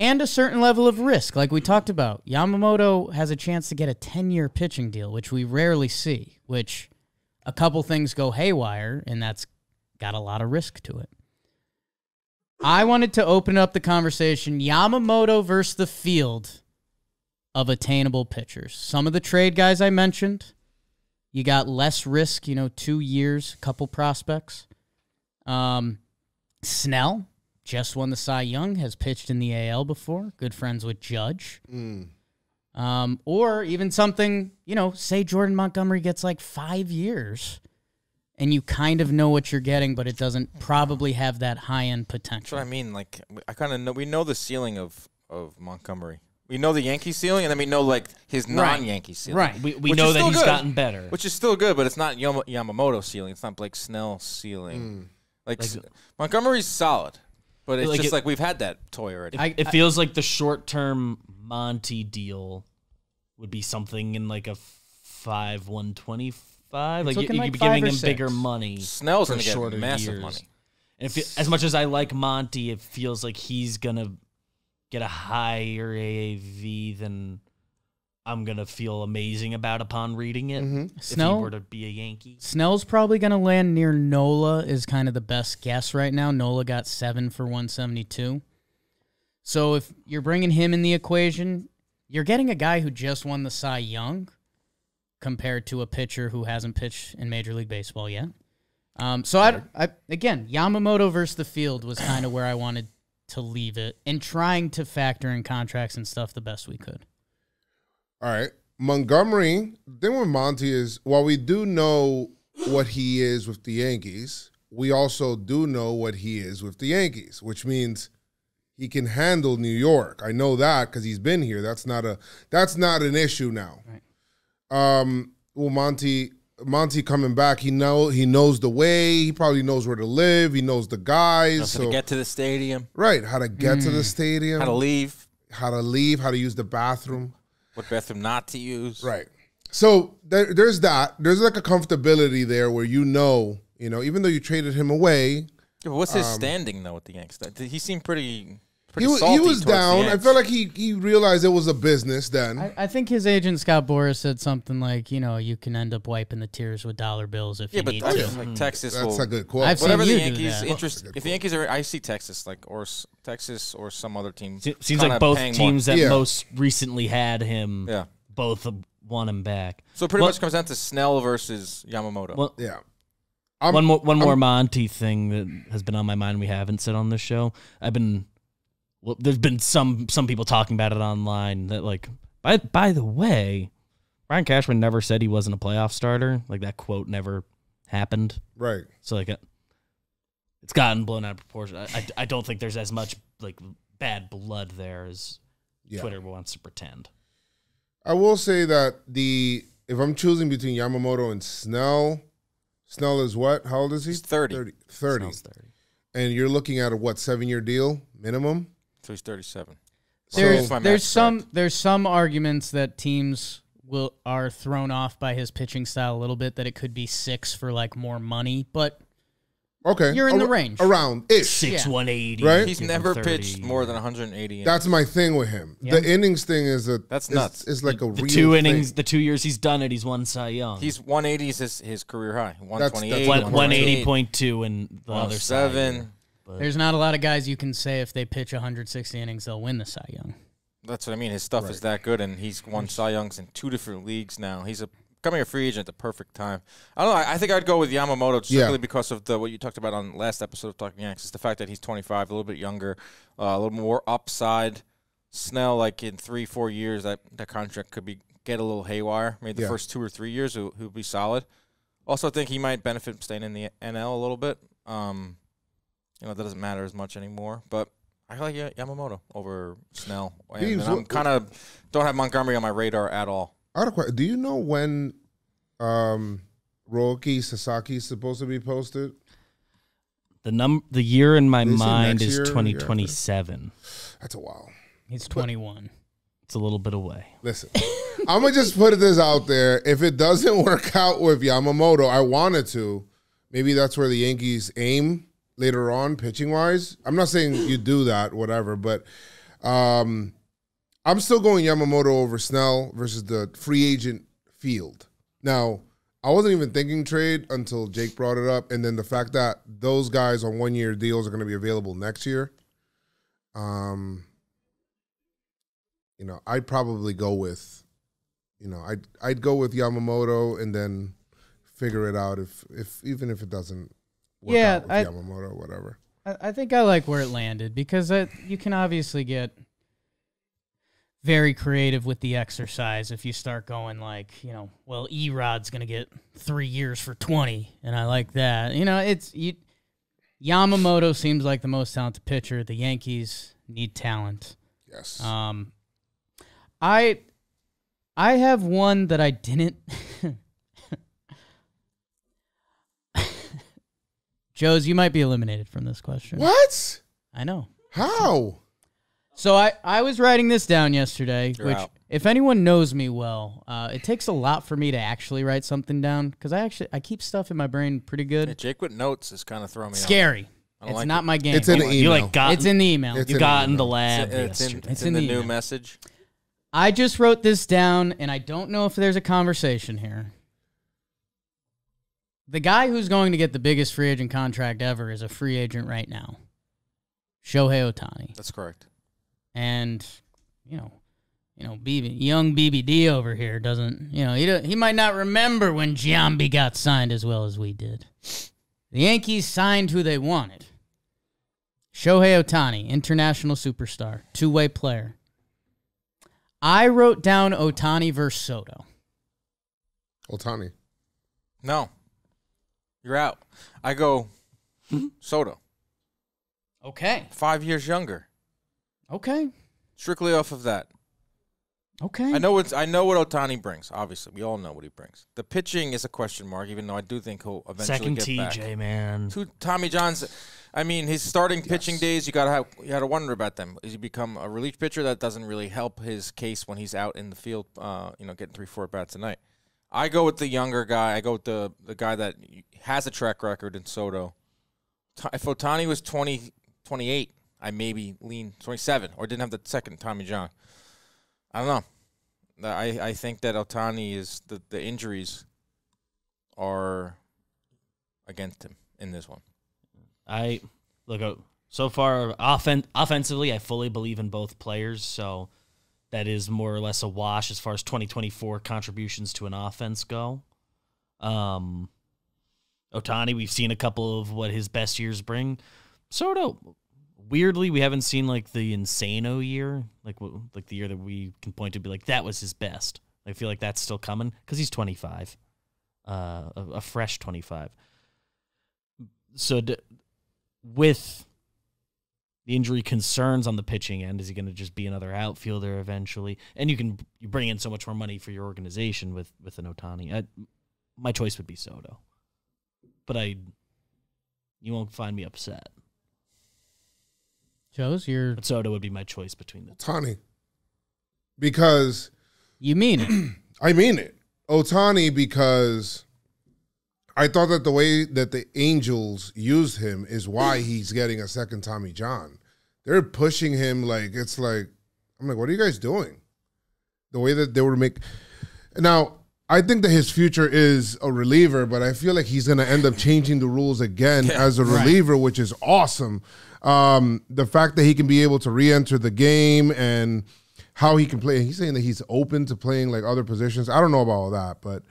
and a certain level of risk, like we talked about. Yamamoto has a chance to get a 10-year pitching deal, which we rarely see, which a couple things go haywire, and that's got a lot of risk to it. I wanted to open up the conversation, Yamamoto versus the field of attainable pitchers. Some of the trade guys I mentioned, you got less risk, 2 years, couple prospects. Snell just won the Cy Young, has pitched in the AL before, good friends with Judge. Or even something, say Jordan Montgomery gets like 5 years, and you kind of know what you're getting, but it doesn't probably have that high-end potential. That's what I mean. Like, I kind of know, we know the ceiling of Montgomery. We know the Yankee ceiling, and then we know, like, his non-Yankee ceiling. Right. We know that he's gotten better. Which is still good, but it's not Yamamoto ceiling. It's not Blake Snell ceiling. Like Montgomery's solid, but it's just like we've had that toy already. It feels like the short-term Monty deal would be something in like a 125. Like you'd be giving him bigger money. Snell's for going to shorter get massive years. money. And as much as I like Monty, it feels like he's going to get a higher AAV than I'm going to feel amazing about upon reading it if he were to be a Yankee. Snell's probably going to land near Nola is kind of the best guess right now. Nola got 7 for 172. So if you're bringing him in the equation, you're getting a guy who just won the Cy Young compared to a pitcher who hasn't pitched in Major League Baseball yet. So, again, Yamamoto versus the field was kind of where I wanted to leave it and trying to factor in contracts and stuff the best we could. All right. Montgomery, the thing with Monty is, while we do know what he is with the Yankees, we also do know what he is with the Yankees, which means he can handle New York. I know that because he's been here. That's not an issue now. Right. Well, Monty coming back, he knows the way. He probably knows where to live. He knows the guys. How to get to the stadium. Right. How to get to the stadium. How to leave. How to leave. How to use the bathroom. What bathroom not to use. Right. So there's that. There's like a comfortability there where even though you traded him away. Yeah, but what's his standing, though, with the Yanks? He seemed pretty he salty was down. I Yanks. felt like he realized it was a business then. I think his agent, Scott Boras, said something like, you can end up wiping the tears with dollar bills if you need to. Like Texas That's a good quote. I've whatever seen the you do Yankees that. interest, if the Yankees are, I see Texas Texas or some other team. Seems like both teams that Yeah. most recently had him, Yeah. both want him back. So it pretty much comes down to Snell versus Yamamoto. Well, Yeah. one more Monty thing that has been on my mind we haven't said on this show. There's been some people talking about it online that, like, by the way, Brian Cashman never said he wasn't a playoff starter. Like, that quote never happened. Right. So, like, it's gotten blown out of proportion. I don't think there's as much, like, bad blood there as Twitter wants to pretend. I will say that if I'm choosing between Yamamoto and Snell is what? How old is he? He's 30. 30. Snell's 30. And you're looking at a 7-year deal minimum? So he's 37. There's some arguments that teams are thrown off by his pitching style a little bit, that it could be 6 for like more money, but okay, you're in the range. Around ish. 6, 180. Right? He's give never him 30. pitched more than 180. That's my thing with him. Yeah. The innings thing is That's nuts. It's like a The real 2 innings, thing. the 2 years he's done it, he's won Cy Young. He's 180 is his career high. 128, 180.2 in the other side. 7. There's not a lot of guys you can say if they pitch 160 innings, they'll win the Cy Young. That's what I mean. His stuff is that good, and he's won Cy Youngs in 2 different leagues now. He's becoming a free agent at the perfect time. I don't know. I think I'd go with Yamamoto simply because of what you talked about on last episode of Talking Yanks. It's the fact that he's 25, a little bit younger, a little more upside. Snell, like in 3-4 years, that contract could get a little haywire. Maybe the first 2 or 3 years, he'll be solid. Also, I think he might benefit from staying in the NL a little bit. That doesn't matter as much anymore. But I like Yamamoto over Snell. And I'm kind of don't have Montgomery on my radar at all. Do you know when Roki Sasaki is supposed to be posted. The year in my They say mind next is year, 2027. That's a while. He's 21. It's a little bit away. Listen, I'm going to just put this out there. If it doesn't work out with Yamamoto, I wanted to. Maybe that's where the Yankees aim later on, pitching-wise. I'm not saying you do that, whatever, but I'm still going Yamamoto over Snell versus the free agent field. Now, I wasn't even thinking trade until Jake brought it up, and then the fact that those guys on one-year deals are going to be available next year. I'd probably go with, I'd go with Yamamoto and then figure it out if even if it doesn't work out with Yamamoto or whatever. I think I like where it landed because you can obviously get very creative with the exercise if you start going like, well, Erod's going to get 3 years for 20, and I like that. Yamamoto seems like the most talented pitcher. The Yankees need talent. Yes. I have one that I didn't. Joe's, you might be eliminated from this question. What? I know. How? So I was writing this down yesterday, You're which, out. if anyone knows me well, it takes a lot for me to actually write something down because I keep stuff in my brain pretty good. Yeah, Jake with notes is kind of throwing me off. Scary. I don't It's like not it. my game. It's in the email. You like got It's in the email. It's you in got the in the email. lab It's yesterday. in the the new email. message. I just wrote this down, and I don't know if there's a conversation here. The guy who's going to get the biggest free agent contract ever is a free agent right now. Shohei Ohtani. That's correct. And, young BBD over here doesn't, he might not remember when Giambi got signed as well as we did. The Yankees signed who they wanted. Shohei Ohtani, international superstar, two-way player. I wrote down Ohtani versus Soto. Ohtani. No. You're out. I go Soto. Okay. 5 years younger. Okay. Strictly off of that. Okay. I know what Ohtani brings. Obviously, we all know what he brings. The pitching is a question mark, even though I do think he'll eventually Second get back. TJ, man. Tommy John's. I mean, his starting pitching days, you gotta wonder about them. Is he become a relief pitcher? That doesn't really help his case when he's out in the field. Getting 3-4 at bats a night. I go with the younger guy. I go with the guy that has a track record in Soto. If Ohtani was 28, I maybe lean 27 or didn't have the second Tommy John. I don't know. I think that Ohtani is the injuries are against him in this one. So far offensively, I fully believe in both players, so that is more or less a wash as far as 2024 contributions to an offense go. Ohtani, we've seen a couple of what his best years bring. Soto, weirdly, we haven't seen like the Insano year, like the year that we can point to be like that was his best. I feel like that's still coming because he's 25, a fresh 25. So with the injury concerns on the pitching end, is he going to just be another outfielder eventually? And you bring in so much more money for your organization with an Ohtani. My choice would be Soto, but you won't find me upset. But Soto would be my choice between the two. Ohtani. Because You mean it. I mean it. Ohtani, because I thought that the way that the Angels used him is why he's getting a second Tommy John. They're pushing him I'm like, what are you guys doing? The way that they were now, I think that his future is a reliever, but I feel like he's going to end up changing the rules again as a reliever, which is awesome. The fact that he can be able to re-enter the game and how he can play. He's saying that he's open to playing like other positions. I don't know about all that, but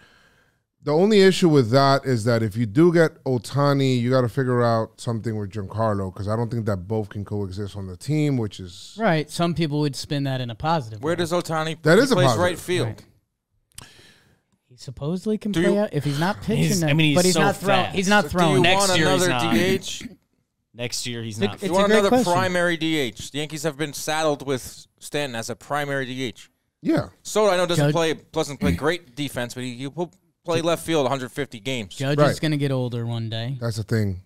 the only issue with that is that if you do get Ohtani, you got to figure out something with Giancarlo, because I don't think that both can coexist on the team, which is Right. Some people would spin that in a positive Where way. does Ohtani That he is a plays positive. right field? Right. He supposedly can Do play you- out if he's not pitching. He's- then- I mean, he's but he's so not throwing. fast. He's not So throwing. Do you Next want year he's another not. DH? Next year, he's It's not. a You want great another question. primary DH? The Yankees have been saddled with Stanton as a primary DH. yeah. Soto, I know, doesn't Judge- play great defense, but he'll play left field 150 games. Judge is going to get older one day. That's the thing.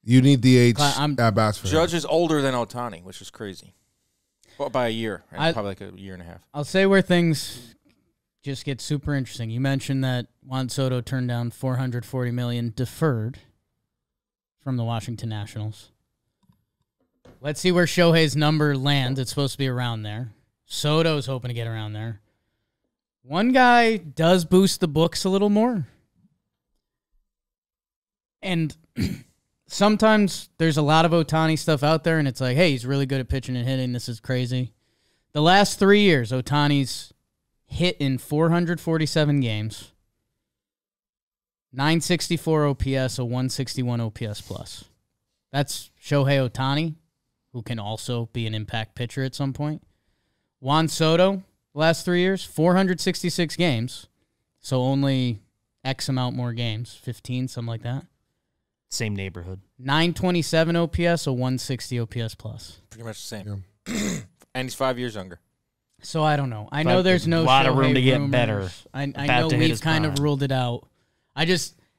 You need DH at bats for Judge him. is older than Ohtani, which is crazy. Well, by a year, probably like a year and a half. I'll say where things just get super interesting. You mentioned that Juan Soto turned down $440 million deferred from the Washington Nationals. Let's see where Shohei's number lands. It's supposed to be around there. Soto's hoping to get around there. One guy does boost the books a little more. And sometimes there's a lot of Ohtani stuff out there, and it's like, hey, he's really good at pitching and hitting. This is crazy. The last 3 years, Ohtani's hit in 447 games, 964 OPS, a 161 OPS plus. That's Shohei Ohtani, who can also be an impact pitcher at some point. Juan Soto, last 3 years, 466 games, so only X amount more games, 15, something like that. Same neighborhood. 927 OPS, a 160 OPS plus. Pretty much the same. Yeah. And he's 5 years younger. So I don't know. I know there's no a lot of room Shohei to get rumors. better. I know we've kind of ruled it out.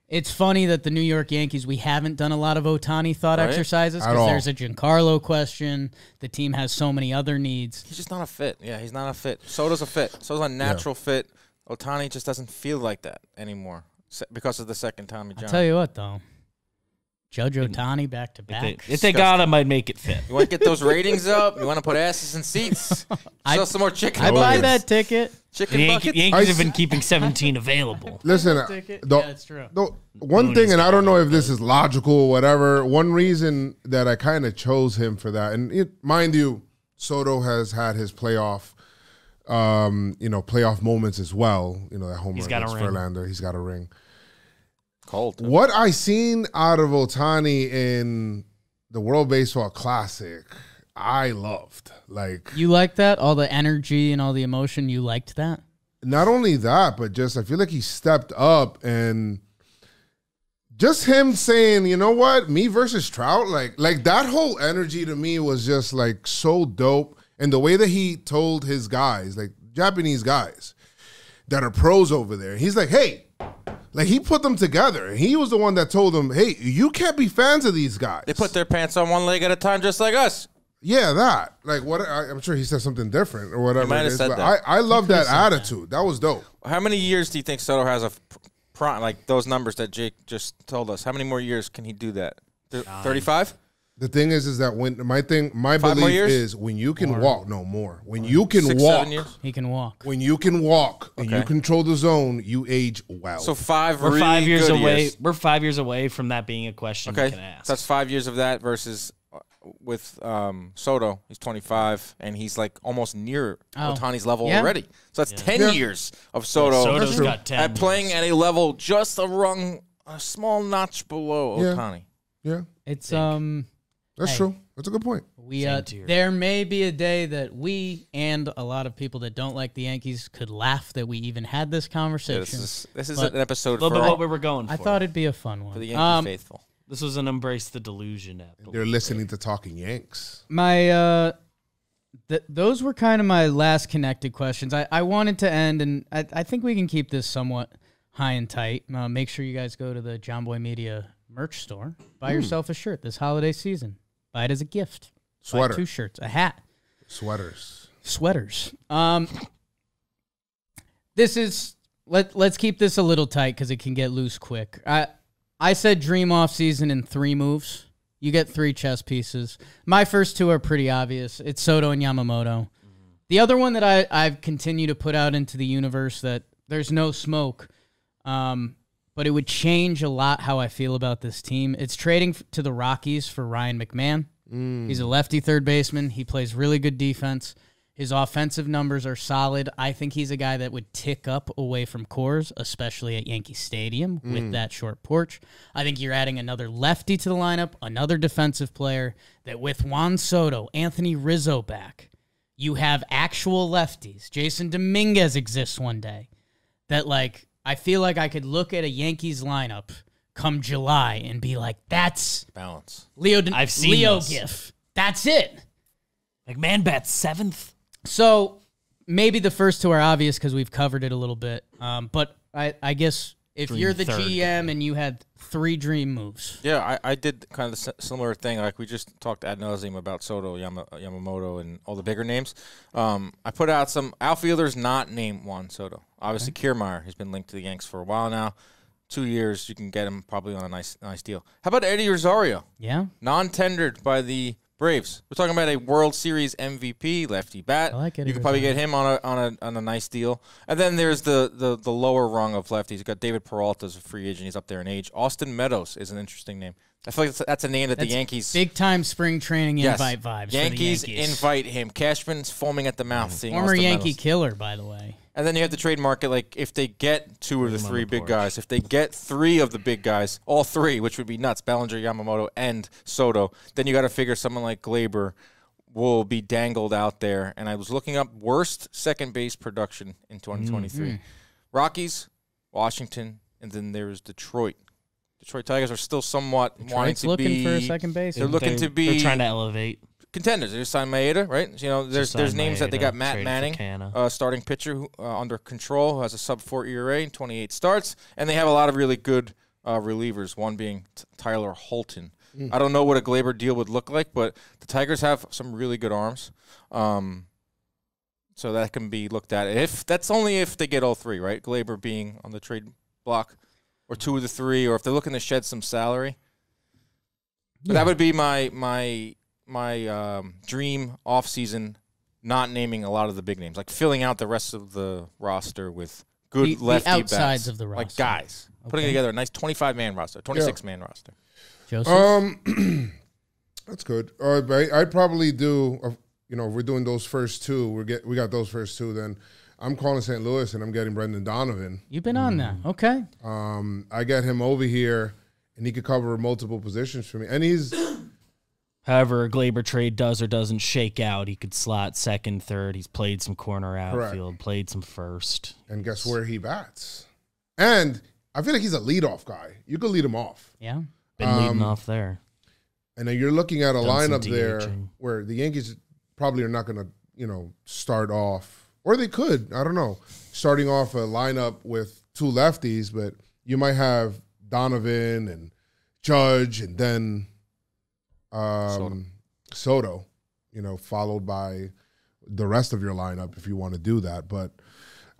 It's funny that the New York Yankees, we haven't done a lot of Ohtani thought exercises because there's a Giancarlo question. The team has so many other needs. He's just not a fit. Yeah, he's not a fit. Soto's a fit. Soto's a natural fit. Ohtani just doesn't feel like that anymore because of the second Tommy John. I'll tell you what, though. Judge Ohtani back to back. If they got him, I'd make it fit. You want to get those ratings up? You want to put asses in seats? Sell some more chicken I'd buckets. buy that ticket. Chicken The buckets? Yankees have been keeping 17 available. Listen, Yeah, that's true. One thing, and I don't know if this is logical or whatever, one reason that I kind of chose him for that, and mind you, Soto has had his playoff moments as well. You know, that home run against Verlander. He's got a ring. Cold. What I seen out of Ohtani in the World Baseball Classic, I loved. Like, You liked that? All the energy and all the emotion, you liked that? not only that, but just I feel like he stepped up and just him saying, you know what, me versus Trout, like that whole energy to me was just like so dope. And the way that he told his guys, like Japanese guys that are pros over there, he's like, hey, like he put them together. And he was the one that told them, hey, you can't be fans of these guys. They put their pants on one leg at a time just like us. Yeah, that. Like, what? I'm sure he said something different or whatever. He might it have is, said but that. I love that attitude. That was dope. How many years do you think Soto has of like those numbers that Jake just told us? How many more years can he do that? 35? The thing is that when my 5 more belief years? is when you can walk, no more. When you can 6, walk, 7 years? He can walk. when you can walk and you control the zone, you age well. So 5 We're really 5 years good away. years. We're 5 years away from that being a question you Okay, can ask. so that's 5 years of that versus with Soto. He's 25, and he's like almost near Ohtani's level already. So that's 10 years of Soto Soto's got 10 at playing at a level just a small notch below Ohtani. yeah, It's that's true. That's a good point. there may be a day that we and a lot of people that don't like the Yankees could laugh that we even had this conversation. Yeah, this is an episode a little for bit what we were going for. I thought it'd be a fun one. the Yankee faithful. This was an embrace the delusion episode. They're listening to Talking Yanks. My those were kind of my last connected questions. I wanted to end, and I think we can keep this somewhat high and tight. Make sure you guys go to the John Boy Media merch store. Buy yourself a shirt this holiday season. Buy it as a gift. Sweater. Buy 2 shirts, a hat. Sweaters. This is let's keep this a little tight because it can get loose quick. I said dream off season in 3 moves. You get 3 chess pieces. My first 2 are pretty obvious. It's Soto and Yamamoto. The other one that I've continued to put out into the universe that there's no smoke, but it would change a lot how I feel about this team. It's trading to the Rockies for Ryan McMahon. He's a lefty third baseman. He plays really good defense. His offensive numbers are solid. I think he's a guy that would tick up away from Coors, especially at Yankee Stadium with that short porch. I think you're adding another lefty to the lineup, another defensive player that with Juan Soto, Anthony Rizzo back, you have actual lefties. Jason Dominguez exists one day. That, like, I feel like I could look at a Yankees lineup come July and be like, that's Balance. I've seen Leo this. GIF. That's it. McMahon bats 7th. So maybe the first 2 are obvious because we've covered it a little bit. But I guess if Dream you're the third GM and you had 3 dream moves. Yeah, I did kind of the similar thing. Like we just talked ad nauseum about Soto, Yamamoto, and all the bigger names. I put out some outfielders not named Juan Soto. Obviously, Kiermaier has been linked to the Yanks for a while now. 2 years, you can get him probably on a nice deal. How about Eddie Rosario? Yeah. Non-tendered by the Braves. We're talking about a World Series MVP, lefty bat. I like Eddie You could probably Rosario. get him on a nice deal. And then there's the lower rung of lefties. You got David Peralta as a free agent. He's up there in age. Austin Meadows is an interesting name. I feel like that's a name that the Yankees Big time spring training Yes. invite vibes. Yankees for the Yankees. invite him. Cashman's foaming at the mouth. Seeing Former Austin Yankee Meadows. killer, by the way. And then you have the trade market. Like if they get 2 of the him on 3 the big porch. guys, if they get 3 of the big guys, all 3, which would be nuts, Bellinger, Yamamoto, and Soto, then you got to figure someone like Glaber will be dangled out there. And I was looking up worst second base production in 2023. Rockies, Washington, and then there's Detroit. Detroit Tigers are still somewhat wanting Detroit's to looking be. for a second base. They're looking to be They're trying to elevate. contenders. They just signed Maeda, right? You know, there's signed names that they Maeda, got. Matt traded for Manning, Canna. starting pitcher who, under control, who has a sub-4 ERA and 28 starts, and they have a lot of really good relievers. One being Tyler Holton. I don't know what a Glaber deal would look like, but the Tigers have some really good arms, so that can be looked at. If that's only if they get all 3, right? Glaber being on the trade block, or 2 of the 3, or if they're looking to shed some salary. But that would be my dream offseason, not naming a lot of the big names, like filling out the rest of the roster with good The lefty outsides bats, of the like roster. guys, putting Okay. together a nice 25-man roster, 26-man roster. Joseph? That's good. I'd probably do. If we're doing those first 2, we got those first 2. Then I'm calling St. Louis and I'm getting Brendan Donovan. You've been on that. Okay. I get him over here, and he could cover multiple positions for me. And he's However, a Glaber trade does or doesn't shake out, he could slot second, third. He's played some corner outfield, played some first. and guess where he bats? And I feel like he's a leadoff guy. You could lead him off. Yeah. Been leading off there. And then you're looking at a Done some lineup there DHing. where the Yankees probably are not going to, start off, or they could, I don't know, starting off a lineup with 2 lefties, but you might have Donovan and Judge and then Soto, followed by the rest of your lineup if you want to do that. But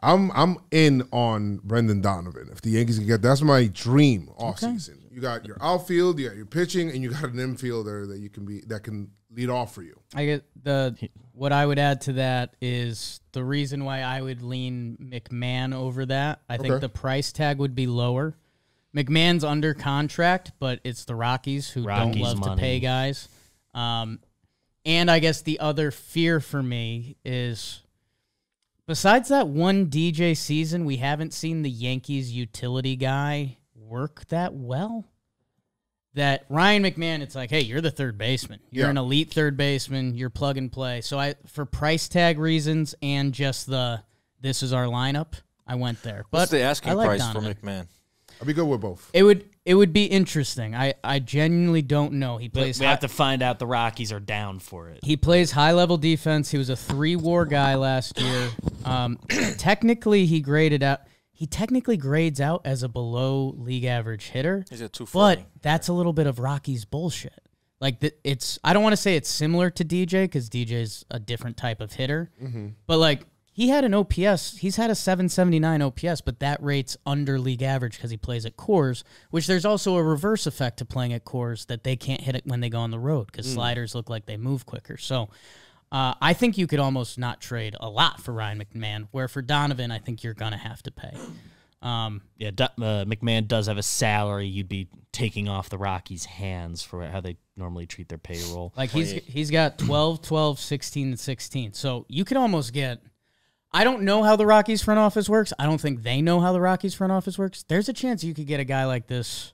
I'm in on Brendan Donovan. If the Yankees can get, that's my dream offseason. You got your outfield, you got your pitching, and you got an infielder that can lead off for you. I get what I would add to that is the reason why I would lean McMahon over that. I think Okay. the price tag would be lower. McMahon's under contract, but it's the Rockies who don't love to pay guys. And I guess the other fear for me is, besides that one DJ season, we haven't seen the Yankees utility guy work that well. That Ryan McMahon, it's like, hey, you're the third baseman. You're an elite third baseman. You're plug and play. So for price tag reasons and just this is our lineup, I went there. But What's the asking I like price Donovan. for McMahon? I'll be good with both. It would be interesting. I genuinely don't know. He plays. We have to find out the Rockies are down for it. He plays high level defense. He was a 3-WAR guy last year. Technically, he technically grades out as a below league average hitter. He's at 240. But that's a little bit of Rocky's bullshit. Like I don't want to say it's similar to DJ because DJ's a different type of hitter. But like he had an OPS. He's had a 779 OPS, but that rate's under league average because he plays at Coors, which there's also a reverse effect to playing at Coors that they can't hit it when they go on the road because sliders look like they move quicker. So I think you could almost not trade a lot for Ryan McMahon, where for Donovan, I think you're going to have to pay. McMahon does have a salary you'd be taking off the Rockies' hands for how they normally treat their payroll. Like he's got 12, 12, 16, and 16. So you could almost get. I don't know how the Rockies front office works. I don't think they know how the Rockies front office works. There's a chance you could get a guy like this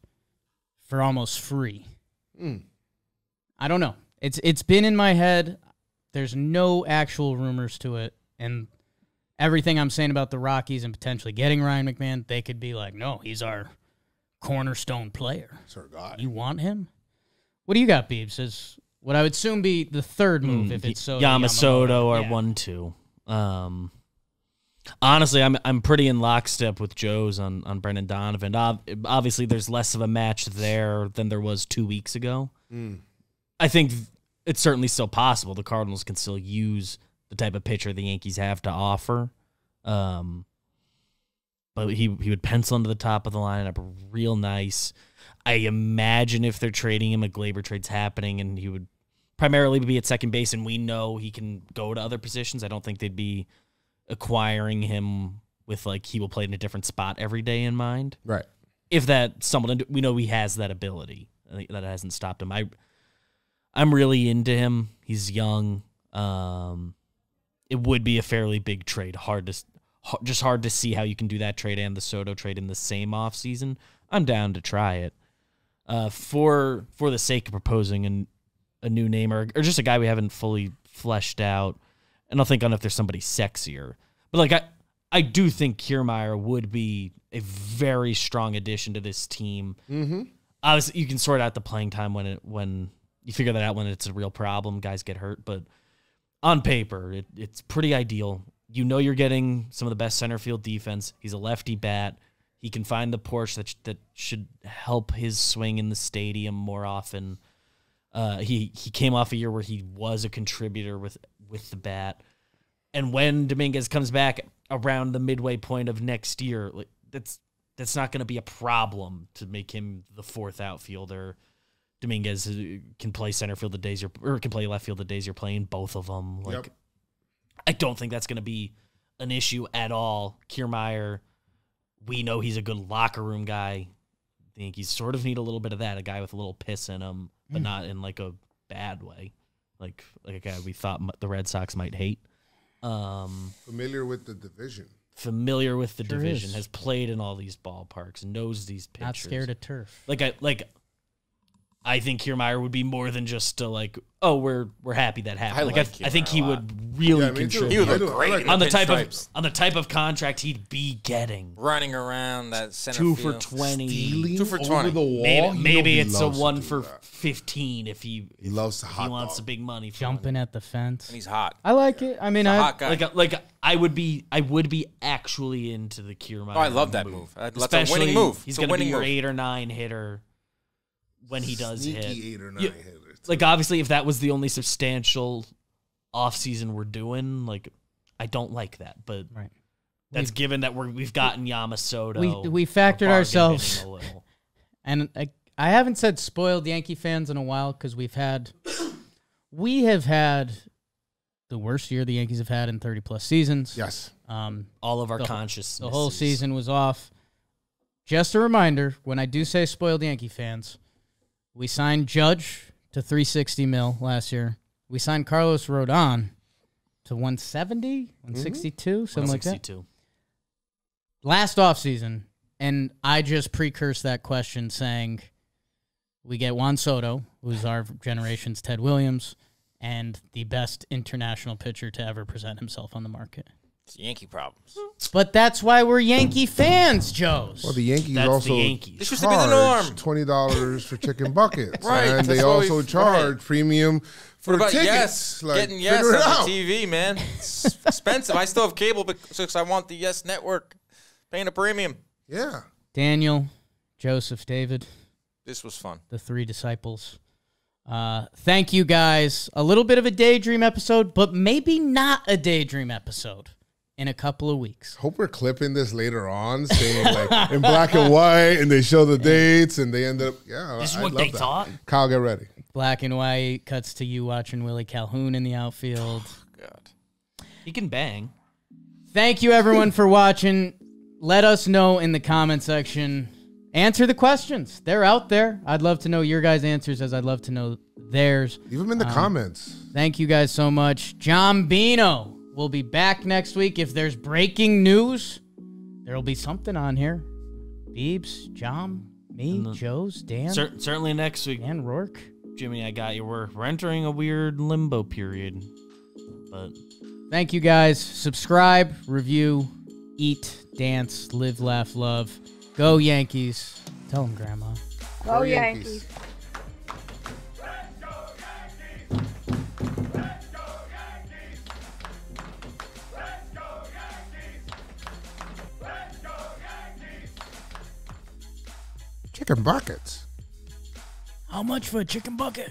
for almost free. I don't know. It's been in my head. There's no actual rumors to it, and everything I'm saying about the Rockies and potentially getting Ryan McMahon, they could be like, no, he's our cornerstone player. Sir God. You want him? What do you got, Beebs? Is what I would assume be the third move if it's Soto. Yamamoto or Yeah. 1-2. Honestly, I'm pretty in lockstep with Joe's on Brendan Donovan. Obviously, there's less of a match there than there was 2 weeks ago. I think it's certainly still possible. The Cardinals can still use the type of pitcher the Yankees have to offer. But he would pencil into the top of the lineup real nice. I imagine if they're trading him, a Glaber trade's happening, and he would primarily be at second base, and we know he can go to other positions. I don't think they'd be acquiring him with, like, he will play in a different spot every day in mind. Right. If that someone, we know he has that ability. I think that hasn't stopped him. I'm really into him. He's young. It would be a fairly big trade. Hard to see how you can do that trade and the Soto trade in the same offseason. I'm down to try it. For the sake of proposing a new name or just a guy we haven't fully fleshed out, and I'll think on if there's somebody sexier. But like I do think Kiermaier would be a very strong addition to this team. Mm-hmm. Obviously, you can sort out the playing time when you figure that out when it's a real problem. Guys get hurt, but on paper, it's pretty ideal. You know you're getting some of the best center field defense. He's a lefty bat. He can find the porch that should help his swing in the stadium more often. He came off a year where he was a contributor with the bat. And when Dominguez comes back around the midway point of next year, like that's not going to be a problem to make him the fourth outfielder. Dominguez can play center field the days can play left field the days you're playing both of them. Like, yep. I don't think that's going to be an issue at all. Kiermaier, we know he's a good locker room guy. The Yankees sort of need a little bit of that, a guy with a little piss in him, but not in like a bad way, like a guy we thought the Red Sox might hate. Familiar with the division. Has played in all these ballparks, knows these pitchers. Not scared of turf. I think Kiermaier would be more than just we're happy that happened. I think he would really contribute. He would look great on the type of contract he'd be getting. Running around that center 2 field. for 20. Stealing 2 for 20. Over the wall. Maybe it's a 1 for 15 if he loves he wants the big money. Jumping at the fence. And he's hot. I like it. I mean, hot guy. I would be actually into the Kiermaier. Oh, I love that move. That's a winning move. He's going to be your 8 or 9 hitter. When he does Sneaky hit. 8 or 9 hitters. Like, obviously, if that was the only substantial offseason we're doing, I don't like that. But that's given that we've gotten Yamamoto. We factored ourselves. And I haven't said spoiled Yankee fans in a while because we have had the worst year the Yankees have had in 30-plus seasons. Yes. All of our conscious. The whole season was off. Just a reminder, when I do say spoiled Yankee fans, we signed Judge to $360 million last year. We signed Carlos Rodon to $170, $162, something like that. Last offseason, and I just precursed that question saying we get Juan Soto, who's our generation's Ted Williams, and the best international pitcher to ever present himself on the market. It's Yankee problems. But that's why we're Yankee fans, Joes. Well, the Yankees That's also the Yankees. This used to be the norm. $20 for chicken buckets. Right. And they also charge premium for What about tickets. Yes? Getting Yes on the TV, man. It's expensive. I still have cable because I want the Yes network. Paying a premium. Yeah. Daniel, Joseph, David. This was fun. The 3 disciples. Thank you, guys. A little bit of a daydream episode, but maybe not a daydream episode in a couple of weeks. Hope we're clipping this later on, saying in black and white, and they show the dates, and they end up, This is what they thought. Kyle, get ready. Black and white cuts to you watching Willie Calhoun in the outfield. God. He can bang. Thank you, everyone, for watching. Let us know in the comment section. Answer the questions. They're out there. I'd love to know your guys' answers as I'd love to know theirs. Leave them in the comments. Thank you guys so much. John Bino will be back next week. If there's breaking news, there will be something on here. Beebs, John, me, Joe's, Dan. Certainly next week. Dan Rourke. Jimmy, I got you. We're entering a weird limbo period. But thank you guys. Subscribe, review, eat, dance, live, laugh, love. Go Yankees. Tell them, Grandma. Go Yankees. chicken buckets. How much for a chicken bucket?